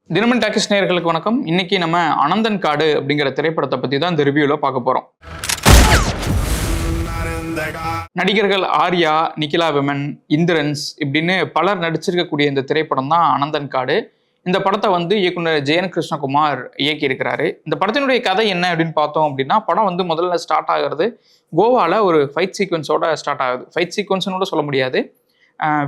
தினமன் talkies நேயர்களுக்கு வணக்கம். இன்னைக்கு நம்ம அனந்தன் காடு அப்படிங்கிற திரைப்படத்தை பத்தி தான் இந்த ரிவ்யூல பார்க்க போறோம். நடிகர்கள் ஆர்யா, நிகிலா விமன், இந்திரன்ஸ் இப்படின்னு பலர் நடிச்சிருக்கக்கூடிய இந்த திரைப்படம் தான் அனந்தன் காடு. இந்த படத்தை வந்து இயக்குனர் ஜெயன் கிருஷ்ணகுமார் இயக்கி இருக்கிறாரு. இந்த படத்தினுடைய கதை என்ன அப்படின்னு பார்த்தோம் அப்படின்னா, படம் வந்து முதல்ல ஸ்டார்ட் ஆகிறது கோவால ஒரு ஃபைட் சீக்வன்ஸோட ஸ்டார்ட் ஆகுது. ஃபைட் சீக்வன்ஸ்னு கூட சொல்ல முடியாது.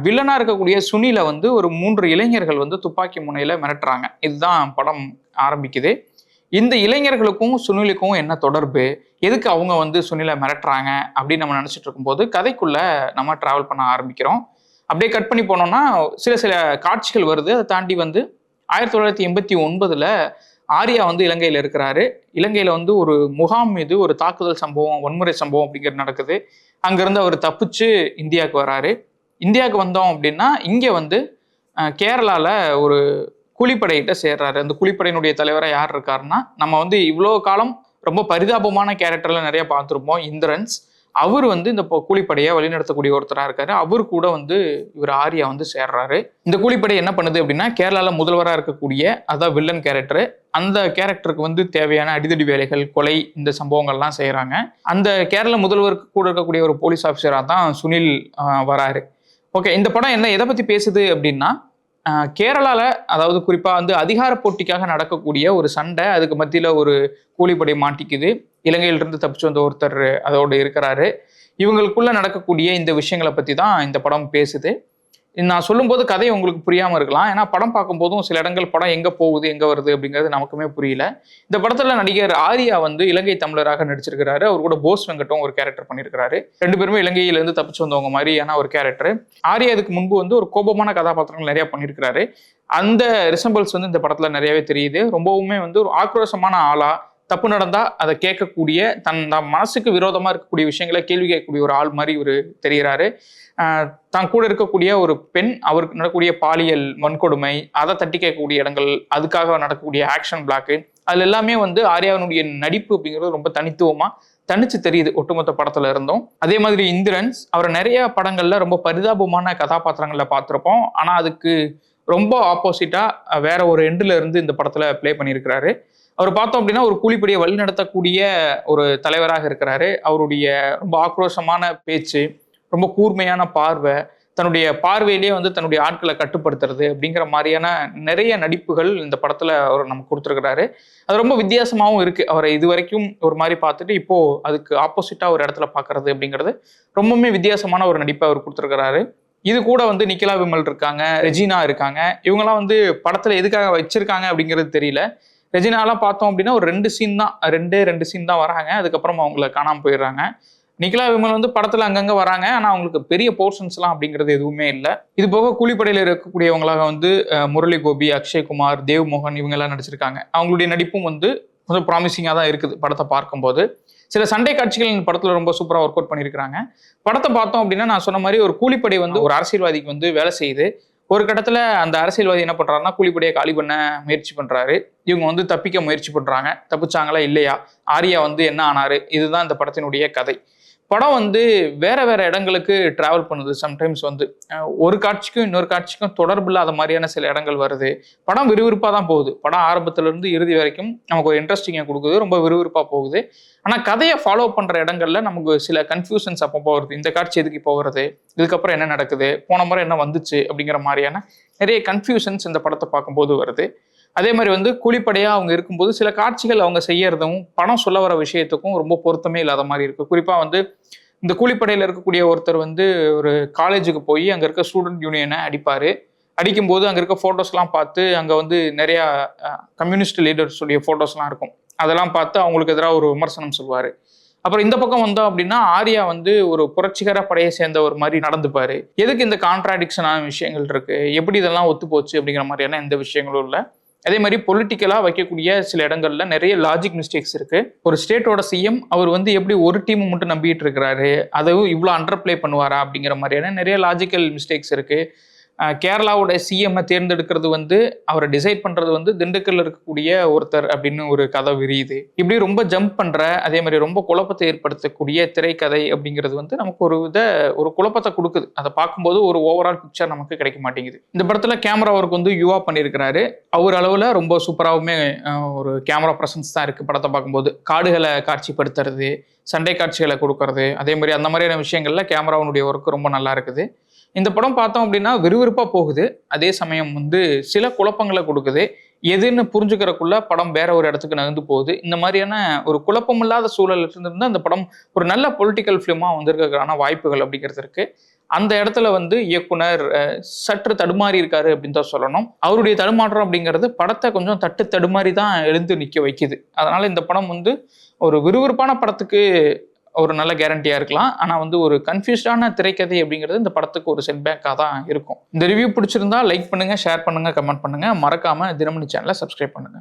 வில்லனா இருக்கக்கூடிய சுனில வந்து ஒரு 3 இளைஞர்கள் வந்து துப்பாக்கி முனையில மிரட்டுறாங்க. இதுதான் படம் ஆரம்பிக்குது. இந்த இளைஞர்களுக்கும் சுனிலுக்கும் என்ன தொடர்பு, எதுக்கு அவங்க வந்து சுனிலை மிரட்டுறாங்க அப்படின்னு நம்ம நினைச்சிட்டு இருக்கும்போது கதைக்குள்ள நம்ம டிராவல் பண்ண ஆரம்பிக்கிறோம். அப்படியே கட் பண்ணி போனோம்னா சில காட்சிகள் வருது. அதை தாண்டி வந்து 1989 ஆர்யா வந்து இலங்கையில் இருக்கிறாரு. இலங்கையில வந்து ஒரு முகாம் மீது ஒரு தாக்குதல் சம்பவம், வன்முறை சம்பவம் அப்படிங்கிறது நடக்குது. அங்கிருந்து அவர் தப்பிச்சு இந்தியாவுக்கு வராரு. இந்தியாவுக்கு வந்தோம் அப்படின்னா இங்க வந்து கேரளால ஒரு கூலிப்படையிட்ட சேர்றாரு. அந்த கூலிப்படையினுடைய தலைவராக யார் இருக்காருன்னா, நம்ம வந்து இவ்வளோ காலம் ரொம்ப பரிதாபமான கேரக்டர்ல நிறைய பார்த்துருப்போம். இந்திரன்ஸ் அவர் வந்து இந்த கூலிப்படையை வழிநடத்தக்கூடிய ஒருத்தராக இருக்காரு. அவர் கூட வந்து இவர் ஆர்யா வந்து சேர்றாரு. இந்த கூலிப்படை என்ன பண்ணுது அப்படின்னா, கேரளால முதல்வராக இருக்கக்கூடிய அதான் வில்லன் கேரக்டர், அந்த கேரக்டருக்கு வந்து தேவையான அடிதடி வேலைகள், கொலை, இந்த சம்பவங்கள்லாம் செய்யறாங்க. அந்த கேரள முதல்வருக்கு கூட இருக்கக்கூடிய ஒரு போலீஸ் ஆஃபீஸராக தான் சுனில் வராரு. ஓகே, இந்த படம் எதை பத்தி பேசுது அப்படின்னா, கேரளால அதாவது குறிப்பா வந்து அதிகார போட்டிக்காக நடக்கக்கூடிய ஒரு சண்டை, அதுக்கு மத்தியில ஒரு கூலிப்படை மாட்டிக்குது. இலங்கையிலிருந்து தப்பிச்சு வந்த ஒருத்தர் அதோட இருக்கிறாரு. இவங்களுக்குள்ள நடக்கக்கூடிய இந்த விஷயங்களை பத்தி தான் இந்த படம் பேசுது. நான் சொல்லும்போது கதை உங்களுக்கு புரியாம இருக்கலாம். ஏன்னா படம் பார்க்கும்போதும் சில இடங்கள் படம் எங்க போகுது, எங்க வருது அப்படிங்கிறது நமக்குமே புரியல. இந்த படத்துல நடிகர் ஆர்யா வந்து இலங்கை தமிழராக நடிச்சிருக்கிறாரு. அவர் கூட போஸ் வெங்கட்டும் ஒரு கேரக்டர் பண்ணியிருக்கிறாரு. 2 பேருமே இலங்கையிலிருந்து தப்பிச்சு வந்தவங்க மாதிரியான ஒரு கேரக்டர். ஆர்யா இதுக்கு முன்பு வந்து ஒரு கோபமான கதாபாத்திரங்கள் நிறைய பண்ணியிருக்கிறாரு. அந்த ரிசம்பிள்ஸ் வந்து இந்த படத்துல நிறையவே தெரியுது. ரொம்பவுமே வந்து ஒரு ஆக்ரோஷமான ஆளா, தப்பு நடந்தா அதை கேட்கக்கூடிய, தன் மனசுக்கு விரோதமா இருக்கக்கூடிய விஷயங்களை கேள்வி கேட்கக்கூடிய ஒரு ஆள் மாதிரி இவர் தெரிகிறாரு. தான் கூட இருக்கக்கூடிய ஒரு பெண், அவருக்கு நடக்கக்கூடிய பாலியல் வன்கொடுமை, அதை தட்டி கேட்கக்கூடிய இடங்கள், அதுக்காக நடக்கக்கூடிய ஆக்ஷன் பிளாக்கு, அதுல எல்லாமே வந்து ஆர்யாவினுடைய நடிப்பு அப்படிங்கிறது ரொம்ப தனிச்சு தெரியுது ஒட்டுமொத்த படத்துல இருந்தும். அதே மாதிரி இந்திரன்ஸ் அவரை நிறைய படங்கள்ல ரொம்ப பரிதாபமான கதாபாத்திரங்கள்ல பார்த்திருப்போம். ஆனா அதுக்கு ரொம்ப ஆப்போசிட்டா வேற ஒரு எண்டுல இருந்து இந்த படத்துல பிளே பண்ணியிருக்கிறாரு. அவர் பார்த்தோம் அப்படின்னா ஒரு கூலிப்படையை வழிநடத்தக்கூடிய ஒரு தலைவராக இருக்கிறாரு. அவருடைய ரொம்ப ஆக்ரோஷமான பேச்சு, ரொம்ப கூர்மையான பார்வை, தன்னுடைய பார்வையிலேயே வந்து தன்னுடைய ஆட்களை கட்டுப்படுத்துறது அப்படிங்கிற மாதிரியான நிறைய நடிப்புகள் இந்த படத்துல அவர் நமக்கு கொடுத்துருக்கிறாரு. அது ரொம்ப வித்தியாசமாகவும் இருக்கு. அவரை இது வரைக்கும் ஒரு மாதிரி பார்த்துட்டு இப்போ அதுக்கு ஆப்போசிட்டா ஒரு இடத்துல பார்க்கறது அப்படிங்கிறது ரொம்பவுமே வித்தியாசமான ஒரு நடிப்பை அவர் கொடுத்துருக்கிறாரு. இது கூட வந்து நிகிலா விமல் இருக்காங்க, ரெஜினா இருக்காங்க. இவங்கெல்லாம் வந்து படத்துல எதுக்காக வச்சிருக்காங்க அப்படிங்கிறது தெரியல. ரெஜினாலாம் பார்த்தோம் அப்படின்னா ஒரு 2 சீன் தான், 2 சீன் தான் வராங்க. அதுக்கப்புறம் அவங்கள காணாம போயிடுறாங்க. நிகிலா விமல் வந்து படத்துல அங்கங்க வராங்க. ஆனா அவங்களுக்கு பெரிய போர்ஷன்ஸ்லாம் அப்படிங்கிறது எதுவுமே இல்லை. இது போக கூலிப்படையில இருக்கக்கூடியவங்களாக வந்து முரளி கோபி, அக்ஷய்குமார், தேவ் மோகன் இவங்க எல்லாம் நடிச்சிருக்காங்க. அவங்களுடைய நடிப்பும் வந்து கொஞ்சம் ப்ராமிசிங்கா தான் இருக்குது படத்தை பார்க்கும்போது. சில சண்டை காட்சிகள் இந்த படத்துல ரொம்ப சூப்பரா ஒர்க் அவுட் பண்ணியிருக்காங்க. படத்தை பார்த்தோம் அப்படின்னா, நான் சொன்ன மாதிரி ஒரு கூலிப்படை வந்து ஒரு அரசியல்வாதிக்கு வந்து வேலை செய்யுது. ஒரு கட்டத்துல அந்த அரசியல்வாதி என்ன பண்றாருன்னா, கூலிப்படையை காலி பண்ண முயற்சி பண்றாரு. இவங்க வந்து தப்பிக்க முயற்சி பண்றாங்க. தப்பிச்சாங்களா இல்லையா, ஆர்யா வந்து என்ன ஆனாரு, இதுதான் இந்த படத்தினுடைய கதை. படம் வந்து வேற இடங்களுக்கு டிராவல் பண்ணுது. சம்டைம்ஸ் வந்து ஒரு காட்சிக்கும் இன்னொரு காட்சிக்கும் தொடர்பு இல்லாத மாதிரியான சில இடங்கள் வருது. படம் விறுவிறுப்பா தான் போகுது. படம் ஆரம்பத்துல இருந்து இறுதி வரைக்கும் நமக்கு ஒரு இன்ட்ரெஸ்டிங்கை கொடுக்குது. ரொம்ப விறுவிறுப்பா போகுது. ஆனா கதையை ஃபாலோ பண்ற இடங்கள்ல நமக்கு சில கன்ஃபியூஷன்ஸ் அப்பப்போ வருது. இந்த காட்சி எதுக்கு இப்போ வருது, இதுக்கப்புறம் என்ன நடக்குது, போன முறை என்ன வந்துச்சு அப்படிங்கிற மாதிரியான நிறைய கன்ஃபியூஷன்ஸ் இந்த படத்தை பார்க்கும்போது வருது. அதே மாதிரி வந்து கூலிப்படையா அவங்க இருக்கும்போது சில காட்சிகள் அவங்க செய்யறதும் படம் சொல்ல வர விஷயத்துக்கும் ரொம்ப பொருத்தமே இல்லாத மாதிரி இருக்கு. குறிப்பா வந்து இந்த கூலிப்படையில இருக்கக்கூடிய ஒருத்தர் வந்து ஒரு காலேஜுக்கு போய் அங்க இருக்க ஸ்டூடெண்ட் யூனியனை அடிப்பாரு. அடிக்கும்போது அங்க இருக்க போட்டோஸ்லாம் பார்த்து, அங்க வந்து நிறைய கம்யூனிஸ்ட் லீடர்ஸ் உடைய போட்டோஸ்லாம் இருக்கும். அதெல்லாம் பார்த்து அவங்களுக்கு எதிராக ஒரு விமர்சனம் சொல்லுவாரு. அப்புறம் இந்த பக்கம் வந்தோம் அப்படின்னா, ஆர்யா வந்து ஒரு புரட்சிகர படையை சேர்ந்த ஒரு மாதிரி நடந்துப்பாரு. எதுக்கு இந்த கான்ட்ராடிக்ஷனான விஷயங்கள் இருக்கு, எப்படி இதெல்லாம் ஒத்து போச்சு அப்படிங்கிற மாதிரியான எந்த விஷயங்களும் இல்லை. அதே மாதிரி பொலிட்டிக்கலா வைக்கக்கூடிய சில இடங்கள்ல நிறைய லாஜிக் மிஸ்டேக்ஸ் இருக்கு. ஒரு ஸ்டேட்டோட சிஎம் அவர் வந்து எப்படி ஒரு டீம் மட்டும் நம்பிட்டு இருக்கிறாரு, அதுவும் இவ்வளவு அண்டர் பிளே பண்ணுவாரா அப்படிங்கிற மாதிரியான நிறைய லாஜிக்கல் மிஸ்டேக்ஸ் இருக்கு. கேரளாவோட சிஎம்ஐ தேர்ந்தெடுக்கிறது வந்து அவரை டிசைட் பண்றது வந்து திண்டுக்கல்ல இருக்கக்கூடிய ஒருத்தர் அப்படின்னு ஒரு கதை விரியுது. இப்படி ரொம்ப ஜம்ப் பண்ற, அதே மாதிரி ரொம்ப குழப்பத்தை ஏற்படுத்தக்கூடிய திரைக்கதை அப்படிங்கிறது வந்து நமக்கு ஒரு குழப்பத்தை கொடுக்குது. அதை பார்க்கும்போது ஒரு ஓவரால் பிக்சர் நமக்கு கிடைக்க மாட்டேங்குது. இந்த படத்துல கேமரா ஒர்க் வந்து யுவா பண்ணியிருக்கிறாரு. அவர் அளவுல ரொம்ப சூப்பராகவுமே ஒரு கேமரா பிரசன்ஸ் தான் இருக்கு. படத்தை பார்க்கும்போது காடுகளை காட்சிப்படுத்துறது, சண்டை காட்சிகளை கொடுக்கறது, அதே மாதிரி அந்த மாதிரியான விஷயங்கள்ல கேமராவுடைய ஒர்க் ரொம்ப நல்லா இருக்குது. இந்த படம் பார்த்தோம் அப்படின்னா விறுவிறுப்பா போகுது. அதே சமயம் வந்து சில குழப்பங்களை கொடுக்குது. எதுன்னு புரிஞ்சுக்கிறக்குள்ள படம் வேற ஒரு இடத்துக்கு நகர்ந்து போகுது. இந்த மாதிரியான ஒரு குழப்பமில்லாத சூழல் இருந்திருந்தா அந்த படம் ஒரு நல்ல பொலிட்டிக்கல் ஃபிலிமா வந்திருக்கிறதுக்கான வாய்ப்புகள் அப்படிங்கிறது இருக்கு. அந்த இடத்துல வந்து இயக்குனர் சற்று தடுமாறி இருக்காரு அப்படின்னு தான் சொல்லணும். அவருடைய தடுமாற்றம் அப்படிங்கிறது படத்தை கொஞ்சம் தடுமாறி தான் எழுந்து நிற்க வைக்குது. அதனால இந்த படம் வந்து ஒரு விறுவிறுப்பான படத்துக்கு ஒரு நல்ல கேரண்டியா இருக்கலாம். ஆனா வந்து ஒரு கன்ஃபியூஸ்டான திரைக்கதை அப்படிங்கிறது இந்த படத்துக்கு ஒரு செட்பேக்காக தான் இருக்கும். இந்த ரிவ்யூ பிடிச்சிருந்தா லைக் பண்ணுங்க, ஷேர் பண்ணுங்க, கமெண்ட் பண்ணுங்க. மறக்காம தினமணி சேனலை சப்ஸ்கிரைப் பண்ணுங்க.